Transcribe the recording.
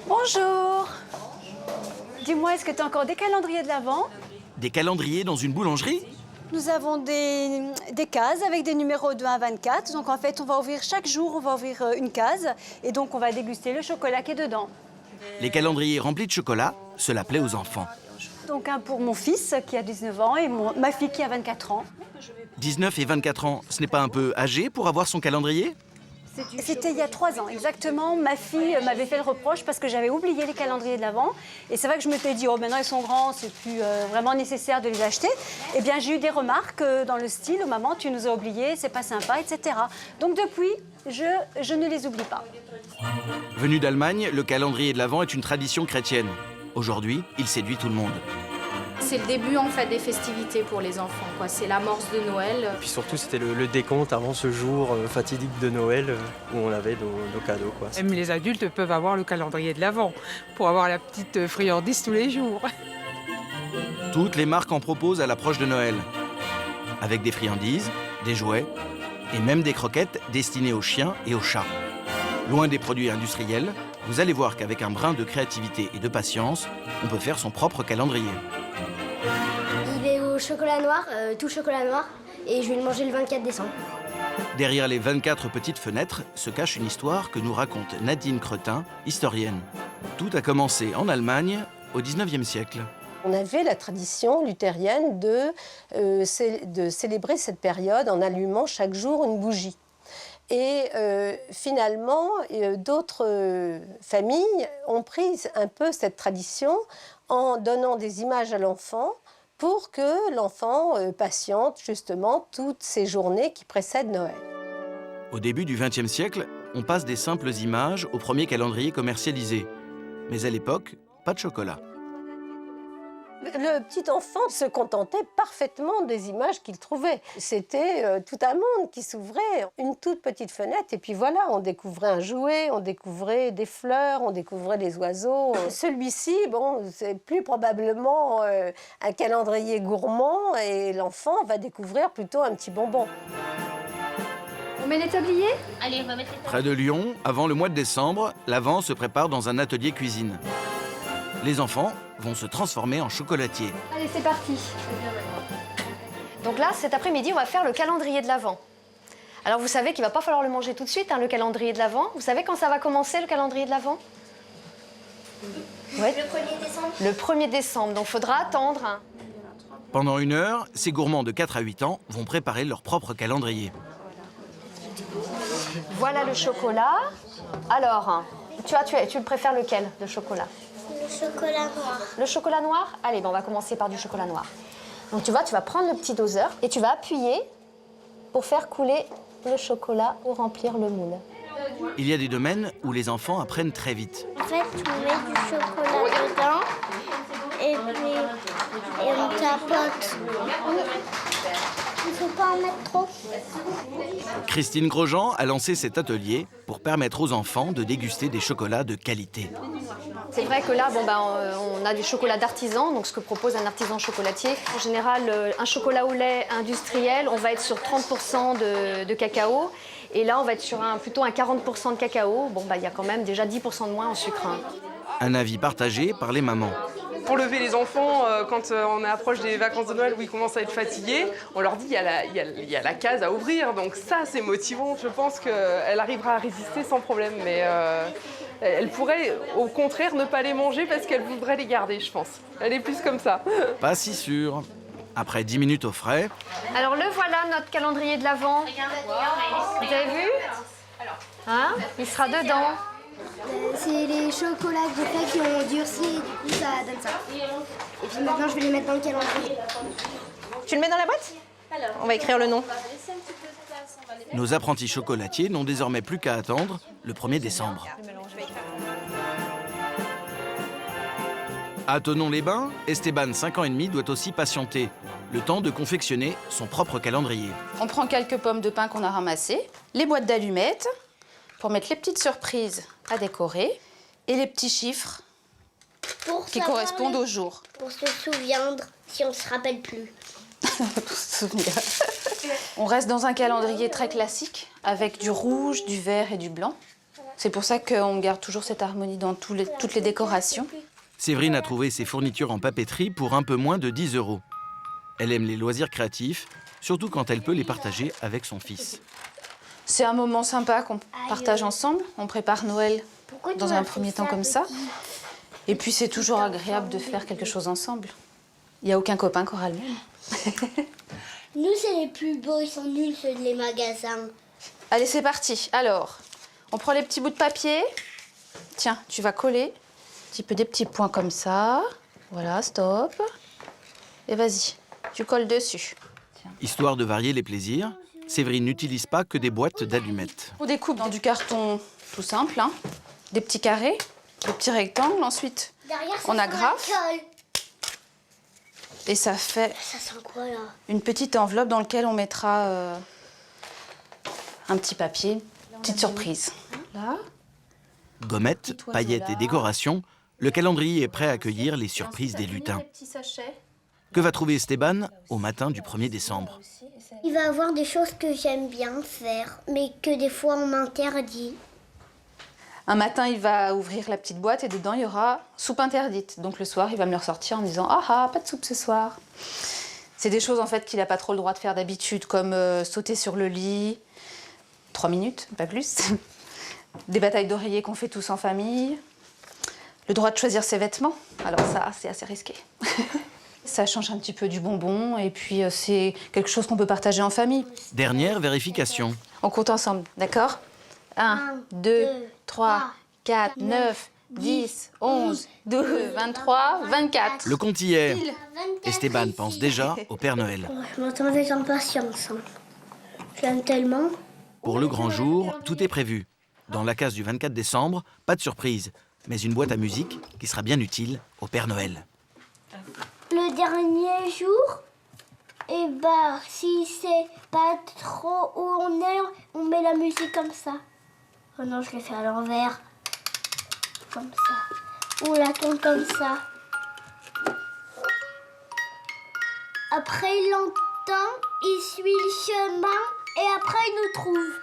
Bonjour. Dis-moi, est-ce que tu as encore des calendriers de l'Avent? Des calendriers dans une boulangerie? Nous avons des cases avec des numéros de 1 à 24. Donc en fait, on va ouvrir chaque jour, on va ouvrir une case. Et donc on va déguster le chocolat qui est dedans. Les calendriers remplis de chocolat, cela plaît aux enfants. Donc un pour mon fils qui a 19 ans et ma fille qui a 24 ans. 19 et 24 ans, ce n'est pas un peu âgé pour avoir son calendrier? C'était il y a 3 ans, exactement. Ma fille m'avait fait le reproche parce que j'avais oublié les calendriers de l'Avent. Et c'est vrai que je m'étais dit, oh maintenant ils sont grands, c'est plus vraiment nécessaire de les acheter. Eh bien j'ai eu des remarques dans le style, oh maman tu nous as oubliés, c'est pas sympa, etc. Donc depuis, je ne les oublie pas. Venu d'Allemagne, le calendrier de l'Avent est une tradition chrétienne. Aujourd'hui, il séduit tout le monde. C'est le début en fait des festivités pour les enfants, quoi. C'est l'amorce de Noël. Puis surtout, c'était le décompte avant ce jour fatidique de Noël où on avait nos cadeaux, quoi. Même les adultes peuvent avoir le calendrier de l'Avent pour avoir la petite friandise tous les jours. Toutes les marques en proposent à l'approche de Noël. Avec des friandises, des jouets et même des croquettes destinées aux chiens et aux chats. Loin des produits industriels, vous allez voir qu'avec un brin de créativité et de patience, on peut faire son propre calendrier. Il est au chocolat noir, tout chocolat noir, et je vais le manger le 24 décembre. Derrière les 24 petites fenêtres se cache une histoire que nous raconte Nadine Cretin, historienne. Tout a commencé en Allemagne au 19e siècle. On avait la tradition luthérienne de célébrer cette période en allumant chaque jour une bougie. Et finalement, d'autres familles ont pris un peu cette tradition en donnant des images à l'enfant pour que l'enfant patiente justement toutes ces journées qui précèdent Noël. Au début du XXe siècle, on passe des simples images au premier calendrier commercialisé. Mais à l'époque, pas de chocolat. Le petit enfant se contentait parfaitement des images qu'il trouvait. C'était tout un monde qui s'ouvrait, une toute petite fenêtre, et puis voilà, on découvrait un jouet, on découvrait des fleurs, on découvrait des oiseaux. Celui-ci, bon, c'est plus probablement un calendrier gourmand, et l'enfant va découvrir plutôt un petit bonbon. On met les tabliers? Allez, on va mettre les Près de Lyon, avant le mois de décembre, l'Avent se prépare dans un atelier cuisine. Les enfants vont se transformer en chocolatiers. Allez, c'est parti. Donc là, cet après-midi, on va faire le calendrier de l'Avent. Alors vous savez qu'il ne va pas falloir le manger tout de suite, hein, le calendrier de l'Avent. Vous savez quand ça va commencer, le calendrier de l'Avent? Ouais. Le 1er décembre. Le 1er décembre, donc il faudra attendre. Hein. Pendant 1 heure, ces gourmands de 4 à 8 ans vont préparer leur propre calendrier. Voilà le chocolat. Alors, tu le préfères lequel, de chocolat? Le chocolat noir. Le chocolat noir? Allez, ben on va commencer par du chocolat noir. Donc tu vas prendre le petit doseur et tu vas appuyer pour faire couler le chocolat ou remplir le moule. Il y a des domaines où les enfants apprennent très vite. En fait, on met du chocolat dedans et on tapote. Il ne faut pas en mettre trop. Christine Grosjean a lancé cet atelier pour permettre aux enfants de déguster des chocolats de qualité. C'est vrai que là, on a du chocolat d'artisan, donc ce que propose un artisan chocolatier. En général, un chocolat au lait industriel, on va être sur 30% de cacao. Et là, on va être sur plutôt un 40% de cacao. Bon, il y a quand même déjà 10% de moins en sucre. Hein. Un avis partagé par les mamans. Pour lever les enfants, quand on approche des vacances de Noël où ils commencent à être fatigués, on leur dit il y a la case à ouvrir. Donc ça, c'est motivant. Je pense qu'elle arrivera à résister sans problème. Mais elle pourrait, au contraire, ne pas les manger parce qu'elle voudrait les garder, je pense. Elle est plus comme ça. Pas si sûr. Après 10 minutes au frais... Alors le voilà, notre calendrier de l'Avent. Vous avez vu? Hein? Il sera dedans. C'est les chocolats que j'ai faits qui ont durci et du coup ça donne ça. Et puis maintenant je vais les mettre dans le calendrier. Tu le mets dans la boîte? On va écrire le nom. Nos apprentis chocolatiers n'ont désormais plus qu'à attendre le 1er décembre. À Thonon-les-Bains, Esteban, 5 ans et demi, doit aussi patienter. Le temps de confectionner son propre calendrier. On prend quelques pommes de pin qu'on a ramassées, les boîtes d'allumettes, pour mettre les petites surprises à décorer, et les petits chiffres qui correspondent au jour. Pour se souvenir si on se rappelle plus. Pour se souvenir. On reste dans un calendrier très classique, avec du rouge, du vert et du blanc. C'est pour ça qu'on garde toujours cette harmonie dans toutes les décorations. Séverine a trouvé ses fournitures en papeterie pour un peu moins de 10 €. Elle aime les loisirs créatifs, surtout quand elle peut les partager avec son fils. C'est un moment sympa qu'on partage ensemble. On prépare Noël dans un premier temps comme ça. Et puis c'est toujours agréable de faire quelque chose ensemble. Il n'y a aucun copain qui aura le même. Nous, c'est les plus beaux, ils sont nuls, ceux des magasins. Allez, c'est parti. Alors, on prend les petits bouts de papier. Tiens, tu vas coller un petit peu des petits points comme ça. Voilà, stop. Et vas-y, tu colles dessus. Histoire de varier les plaisirs, Séverine n'utilise pas que des boîtes d'allumettes. On découpe dans du carton tout simple, hein. Des petits carrés, des petits rectangles. Ensuite, on agrafe. Et ça fait Ça sent quoi, là? une petite enveloppe dans laquelle on mettra un petit papier, une petite surprise. Là. Gommettes, paillettes et décorations, le calendrier est prêt à accueillir les surprises des lutins. Que va trouver Esteban au matin du 1er décembre? Il va y avoir des choses que j'aime bien faire, mais que des fois on m'interdit. Un matin, il va ouvrir la petite boîte et dedans, il y aura soupe interdite. Donc le soir, il va me le ressortir en me disant « Ah ah, pas de soupe ce soir !» C'est des choses en fait qu'il n'a pas trop le droit de faire d'habitude, comme sauter sur le lit, 3 minutes, pas plus. Des batailles d'oreiller qu'on fait tous en famille. Le droit de choisir ses vêtements. Alors ça, c'est assez risqué. Ça change un petit peu du bonbon et puis c'est quelque chose qu'on peut partager en famille. Dernière vérification. On compte ensemble, d'accord? 1, 2, 3, 4, 9, 10, 11, 12, 23, 24. Le compte y est. Esteban pense déjà au Père Noël. Je m'attends avec impatience. Je l'aime tellement. Pour le grand jour, tout est prévu. Dans la case du 24 décembre, pas de surprise, mais une boîte à musique qui sera bien utile au Père Noël. Le dernier jour, et bah, si c'est pas trop où on est, on met la musique comme ça. Oh non, je l'ai fait à l'envers. Comme ça. Ou la tourne comme ça. Après, il entend, il suit le chemin et après, il nous trouve.